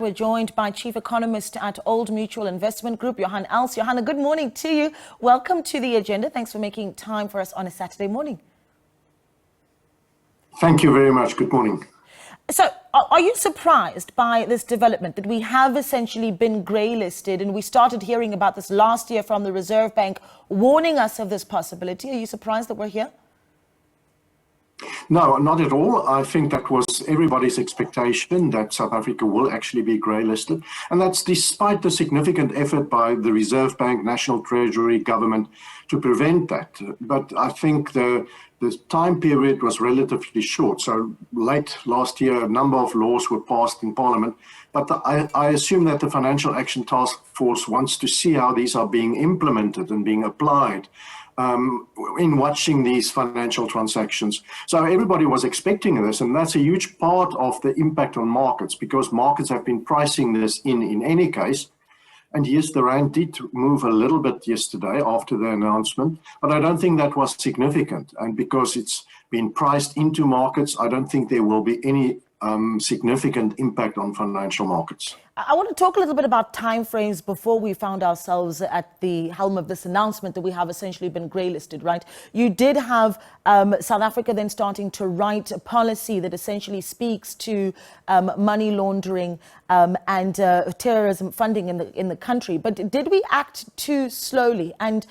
we're joined by Chief Economist at Old Mutual Investment Group, Johann Els. Johanna, good morning to you. Welcome to the agenda. Thanks for making time for us on a Saturday morning. Thank you very much. Good morning. So, are you surprised by this development that we have essentially been greylisted, and we started hearing about this last year from the Reserve Bank warning us of this possibility? Are you surprised that we're here? No, not at all. I think that was everybody's expectation that South Africa will actually be greylisted. And that's despite the significant effort by the Reserve Bank, National Treasury, government to prevent that. But I think the time period was relatively short. So late last year, a number of laws were passed in Parliament. But I assume that the Financial Action Task Force wants to see how these are being implemented and being applied in watching these financial transactions. So everybody was expecting this, and that's a huge part of the impact on markets, because markets have been pricing this in any case. And yes, the rand did move a little bit yesterday after the announcement, but I don't think that was significant. And because it's been priced into markets, I don't think there will be any significant impact on financial markets. I want to talk a little bit about timeframes before we found ourselves at the helm of this announcement that we have essentially been greylisted, right? You did have South Africa then starting to write a policy that essentially speaks to money laundering and terrorism funding in the country. But did we act too slowly? And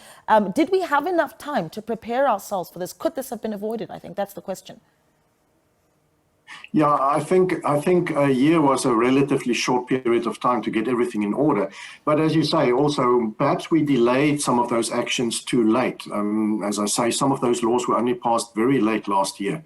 did we have enough time to prepare ourselves for this? Could this have been avoided? I think that's the question. Yeah, I think a year was a relatively short period of time to get everything in order. But as you say, also, perhaps we delayed some of those actions too late. As I say, some of those laws were only passed very late last year.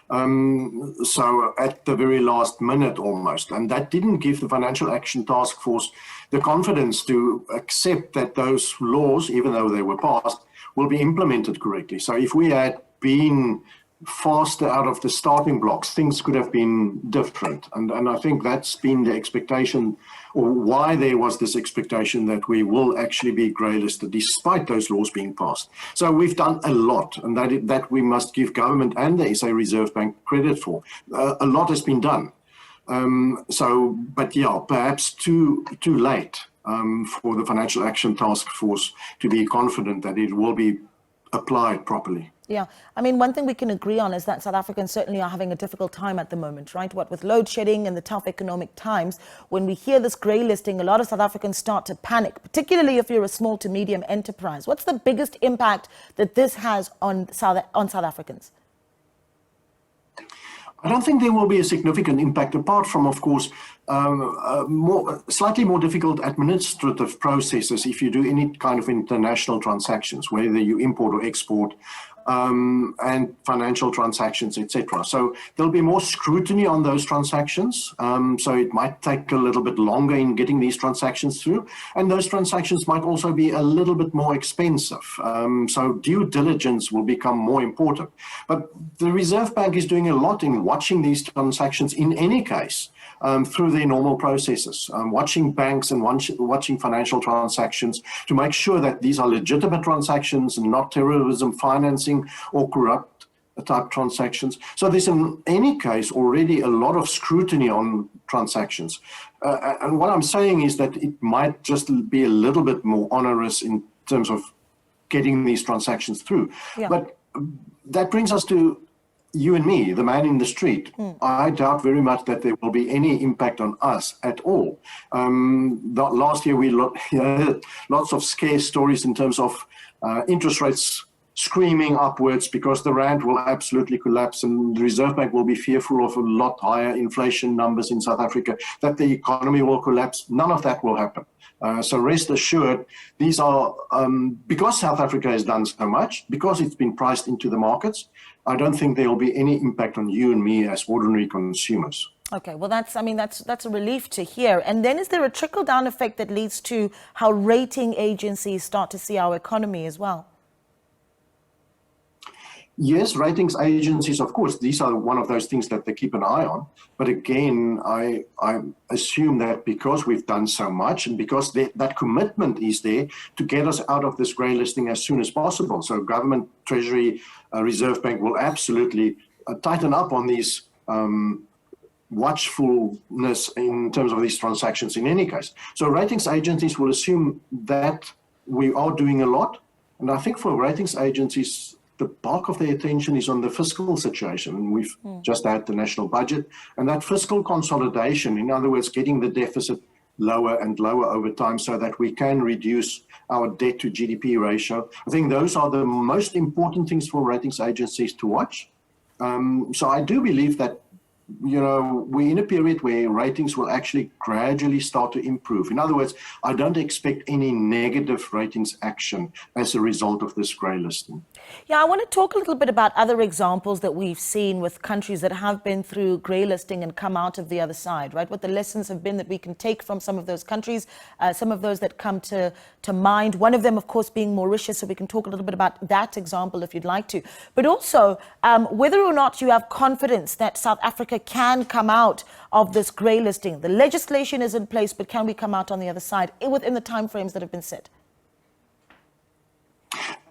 So at the very last minute almost. And that didn't give the Financial Action Task Force the confidence to accept that those laws, even though they were passed, will be implemented correctly. So if we had been faster out of the starting blocks, things could have been different. And I think that's been the expectation, or why there was this expectation that we will actually be greylisted despite those laws being passed. So we've done a lot, and that we must give government and the SA Reserve Bank credit for. A lot has been done. But yeah, perhaps too late for the Financial Action Task Force to be confident that it will be applied properly. Yeah, I mean, one thing we can agree on is that South Africans certainly are having a difficult time at the moment, right? What with load shedding and the tough economic times, when we hear this greylisting, a lot of South Africans start to panic, particularly if you're a small to medium enterprise. What's the biggest impact that this has on South Africans? I don't think there will be a significant impact, apart from, of course, slightly more difficult administrative processes if you do any kind of international transactions, whether you import or export, and financial transactions, etc. So there'll be more scrutiny on those transactions. So it might take a little bit longer in getting these transactions through. And those transactions might also be a little bit more expensive. So due diligence will become more important. But the Reserve Bank is doing a lot in watching these transactions in any case. Through their normal processes, watching banks and watching financial transactions to make sure that these are legitimate transactions and not terrorism financing or corrupt type transactions. So there's in any case already a lot of scrutiny on transactions. And what I'm saying is that it might just be a little bit more onerous in terms of getting these transactions through. Yeah. But that brings us to you and me, the man in the street. I doubt very much that there will be any impact on us at all. Last year we had lots of scare stories in terms of interest rates screaming upwards because the rand will absolutely collapse and the Reserve Bank will be fearful of a lot higher inflation numbers in South Africa, that the economy will collapse. None of that will happen. So rest assured, these are, because South Africa has done so much, because it's been priced into the markets, I don't think there will be any impact on you and me as ordinary consumers. Okay, well, that's a relief to hear. And then is there a trickle-down effect that leads to how rating agencies start to see our economy as well? Yes, ratings agencies, of course, these are one of those things that they keep an eye on. But again, I assume that because we've done so much and because that commitment is there to get us out of this greylisting as soon as possible. So government, Treasury, Reserve Bank will absolutely tighten up on these watchfulness in terms of these transactions in any case. So ratings agencies will assume that we are doing a lot. And I think for ratings agencies, the bulk of their attention is on the fiscal situation. We've just had the national budget, and that fiscal consolidation, in other words, getting the deficit lower and lower over time so that we can reduce our debt to GDP ratio. I think those are the most important things for ratings agencies to watch. So I do believe that, we're in a period where ratings will actually gradually start to improve. In other words, I don't expect any negative ratings action as a result of this grey listing. Yeah, I want to talk a little bit about other examples that we've seen with countries that have been through grey listing and come out of the other side, right? What the lessons have been that we can take from some of those countries, some of those that come to mind. One of them, of course, being Mauritius, so we can talk a little bit about that example if you'd like to. But also, whether or not you have confidence that South Africa can come out of this grey listing. The legislation is in place, but can we come out on the other side within the timeframes that have been set?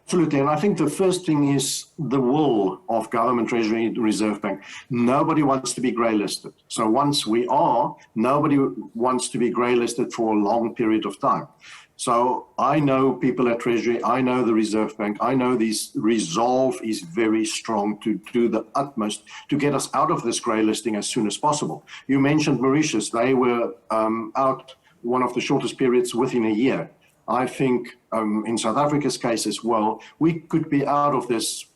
Absolutely, and I think the first thing is the will of Government, Treasury, Reserve Bank. Nobody wants to be grey listed. So once we are, nobody wants to be grey listed for a long period of time. So I know people at Treasury, I know the Reserve Bank, I know this resolve is very strong to do the utmost to get us out of this grey listing as soon as possible. You mentioned Mauritius, they were out one of the shortest periods within a year. I think in South Africa's case as well, we could be out of this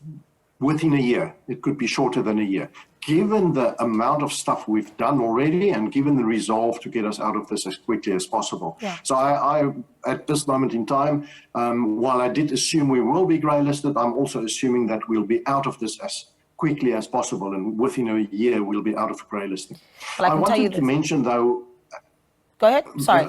within a year. It could be shorter than a year. Given the amount of stuff we've done already and given the resolve to get us out of this as quickly as possible. Yeah. So I at this moment in time, while I did assume we will be grey listed, I'm also assuming that we'll be out of this as quickly as possible, and within a year we'll be out of grey listing. Well, I wanted to mention though, go ahead, sorry.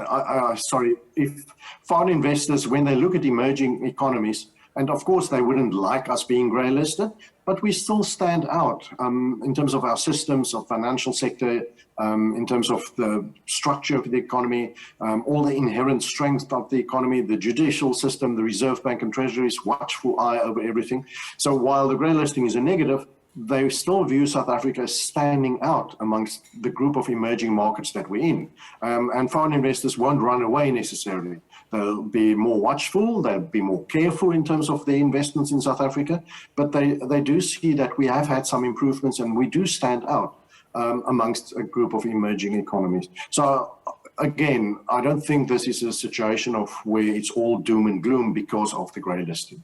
Sorry, if foreign investors, when they look at emerging economies, and of course they wouldn't like us being grey listed, but we still stand out in terms of our systems of financial sector, in terms of the structure of the economy, all the inherent strength of the economy, the judicial system, the Reserve Bank and Treasury's watchful eye over everything. So while the grey listing is a negative, they still view South Africa as standing out amongst the group of emerging markets that we're in. And foreign investors won't run away necessarily. They'll be more watchful, they'll be more careful in terms of their investments in South Africa, but they do see that we have had some improvements and we do stand out amongst a group of emerging economies. So again, I don't think this is a situation of where it's all doom and gloom because of the grey listing.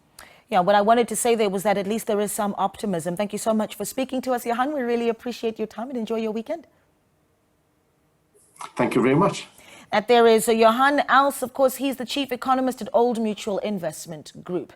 Yeah, what I wanted to say there was that at least there is some optimism. Thank you so much for speaking to us, Johann. We really appreciate your time and enjoy your weekend. Thank you very much. There is Johann Els, of course, he's the Chief Economist at Old Mutual Investment Group.